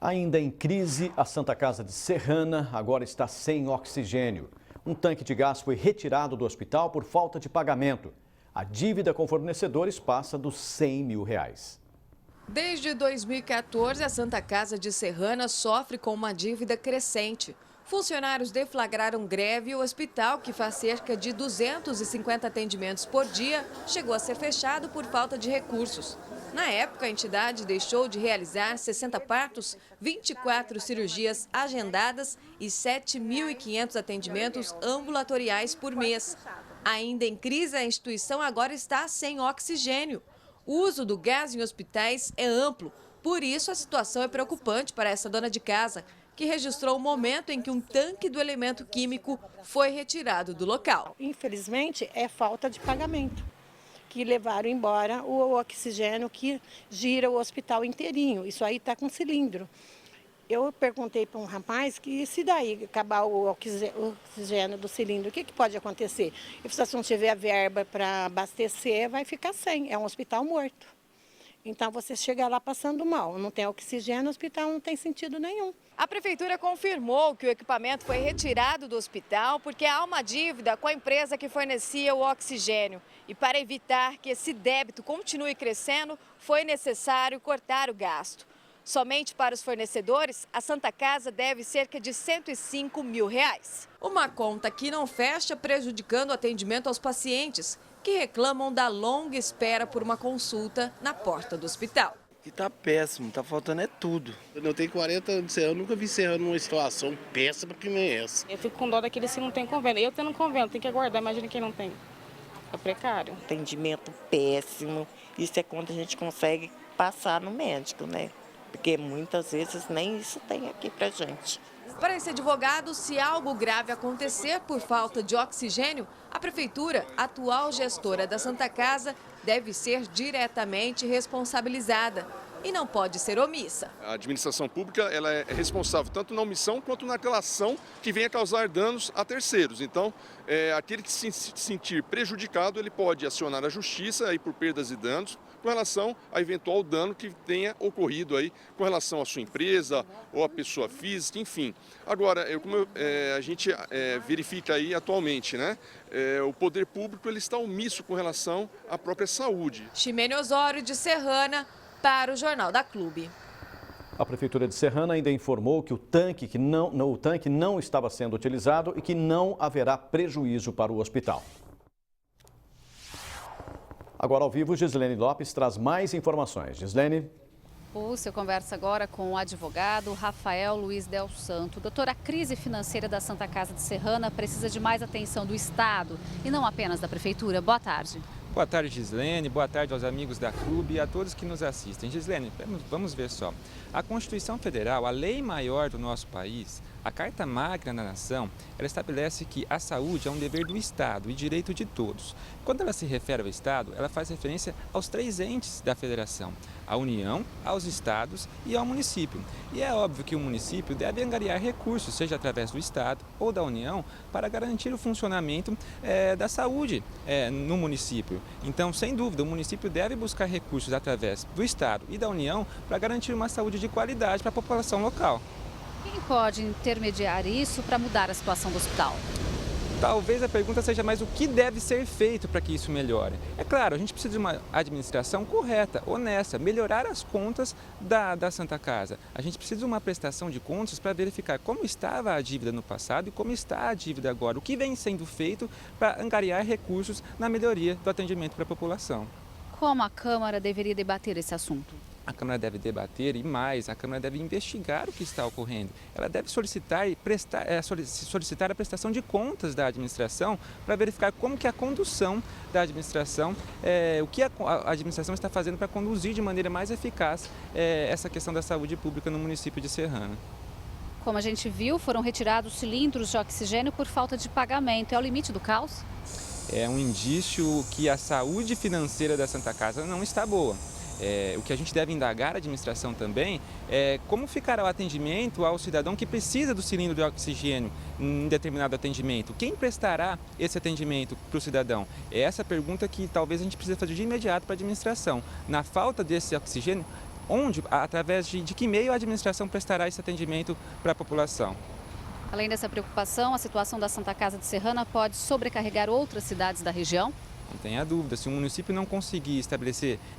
Ainda em crise, a Santa Casa de Serrana agora está sem oxigênio. Um tanque de gás foi retirado do hospital por falta de pagamento. A dívida com fornecedores passa dos R$100 mil. Desde 2014, a Santa Casa de Serrana sofre com uma dívida crescente. Funcionários deflagraram greve e o hospital, que faz cerca de 250 atendimentos por dia, chegou a ser fechado por falta de recursos. Na época, a entidade deixou de realizar 60 partos, 24 cirurgias agendadas e 7.500 atendimentos ambulatoriais por mês. Ainda em crise, a instituição agora está sem oxigênio. O uso do gás em hospitais é amplo, por isso a situação é preocupante para essa dona de casa, que registrou o momento em que um tanque do elemento químico foi retirado do local. Infelizmente, é falta de pagamento, que levaram embora o oxigênio que gira o hospital inteirinho. Isso aí está com cilindro. Eu perguntei para um rapaz que se daí acabar o oxigênio do cilindro, o que pode acontecer? Ele falou, se não tiver verba para abastecer, vai ficar sem. É um hospital morto. Então você chega lá passando mal, não tem oxigênio, o hospital não tem sentido nenhum. A prefeitura confirmou que o equipamento foi retirado do hospital porque há uma dívida com a empresa que fornecia o oxigênio. E para evitar que esse débito continue crescendo, foi necessário cortar o gasto. Somente para os fornecedores, a Santa Casa deve cerca de R$105 mil. Uma conta que não fecha, prejudicando o atendimento aos pacientes, que reclamam da longa espera por uma consulta na porta do hospital. E tá péssimo, tá faltando é tudo. Eu tenho 40 anos de Serrana, eu nunca vi Serrana numa situação péssima que nem essa. Eu fico com dó daqueles que não tem convênio. Eu tendo convênio, tem que aguardar, imagina quem não tem. É precário. Atendimento péssimo, isso é quando a gente consegue passar no médico, né? Porque muitas vezes nem isso tem aqui pra gente. Para esse advogado, se algo grave acontecer por falta de oxigênio, a prefeitura, atual gestora da Santa Casa, deve ser diretamente responsabilizada e não pode ser omissa. A administração pública ela é responsável tanto na omissão quanto naquela ação que venha causar danos a terceiros. Então, aquele que se sentir prejudicado, ele pode acionar a justiça aí por perdas e danos com relação a eventual dano que tenha ocorrido aí com relação à sua empresa ou à pessoa física, enfim. Agora, como a gente verifica aí atualmente, né? O poder público ele está omisso com relação à própria saúde. Ximene Osório, de Serrana, para o Jornal da Clube. A Prefeitura de Serrana ainda informou que o tanque não estava sendo utilizado e que não haverá prejuízo para o hospital. Agora ao vivo, Gislene Lopes traz mais informações. Gislene. Eu conversa agora com o advogado Rafael Luiz Del Santo. Doutor, a crise financeira da Santa Casa de Serrana precisa de mais atenção do Estado e não apenas da Prefeitura. Boa tarde. Boa tarde, Gislene. Boa tarde aos amigos da Clube e a todos que nos assistem. Gislene, vamos ver só. A Constituição Federal, a lei maior do nosso país, a Carta Magna da Nação, ela estabelece que a saúde é um dever do Estado e direito de todos. Quando ela se refere ao Estado, ela faz referência aos 3 entes da Federação: a União, aos Estados e ao município. E é óbvio que o município deve angariar recursos, seja através do Estado ou da União, para garantir o funcionamento da saúde no município. Então, sem dúvida, o município deve buscar recursos através do Estado e da União para garantir uma saúde de qualidade para a população local. Quem pode intermediar isso para mudar a situação do hospital? Talvez a pergunta seja mais o que deve ser feito para que isso melhore. É claro, a gente precisa de uma administração correta, honesta, melhorar as contas da Santa Casa. A gente precisa de uma prestação de contas para verificar como estava a dívida no passado e como está a dívida agora, o que vem sendo feito para angariar recursos na melhoria do atendimento para a população. Como a Câmara deveria debater esse assunto? A Câmara deve debater e mais, a Câmara deve investigar o que está ocorrendo. Ela deve solicitar a prestação de contas da administração para verificar como que a condução da administração, o que a administração está fazendo para conduzir de maneira mais eficaz essa questão da saúde pública no município de Serrana. Como a gente viu, foram retirados cilindros de oxigênio por falta de pagamento. É o limite do caos? É um indício que a saúde financeira da Santa Casa não está boa. O que a gente deve indagar a administração também é como ficará o atendimento ao cidadão que precisa do cilindro de oxigênio em determinado atendimento. Quem prestará esse atendimento para o cidadão? É essa pergunta que talvez a gente precise fazer de imediato para a administração. Na falta desse oxigênio, através de que meio a administração prestará esse atendimento para a população. Além dessa preocupação, a situação da Santa Casa de Serrana pode sobrecarregar outras cidades da região? Não tenha dúvida, se o município não conseguir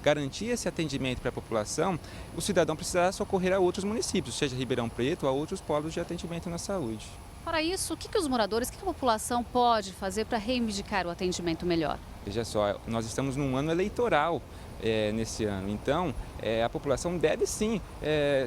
garantir esse atendimento para a população, o cidadão precisará socorrer a outros municípios, seja Ribeirão Preto, a outros polos de atendimento na saúde. Para isso, o que os moradores, o que a população pode fazer para reivindicar o atendimento melhor? Veja só, nós estamos num ano eleitoral nesse ano, então a população deve sim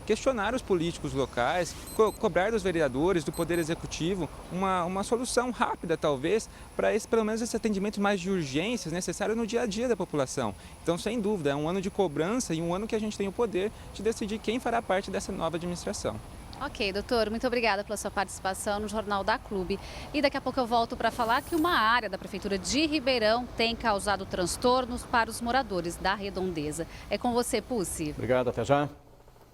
questionar os políticos locais, cobrar dos vereadores, do Poder Executivo, uma solução rápida talvez para pelo menos esse atendimento mais de urgências necessário no dia a dia da população. Então, sem dúvida, é um ano de cobrança e um ano que a gente tem o poder de decidir quem fará parte dessa nova administração. Ok, doutor, muito obrigada pela sua participação no Jornal da Clube. E daqui a pouco eu volto para falar que uma área da Prefeitura de Ribeirão tem causado transtornos para os moradores da Redondeza. É com você, Pussi. Obrigado, até já.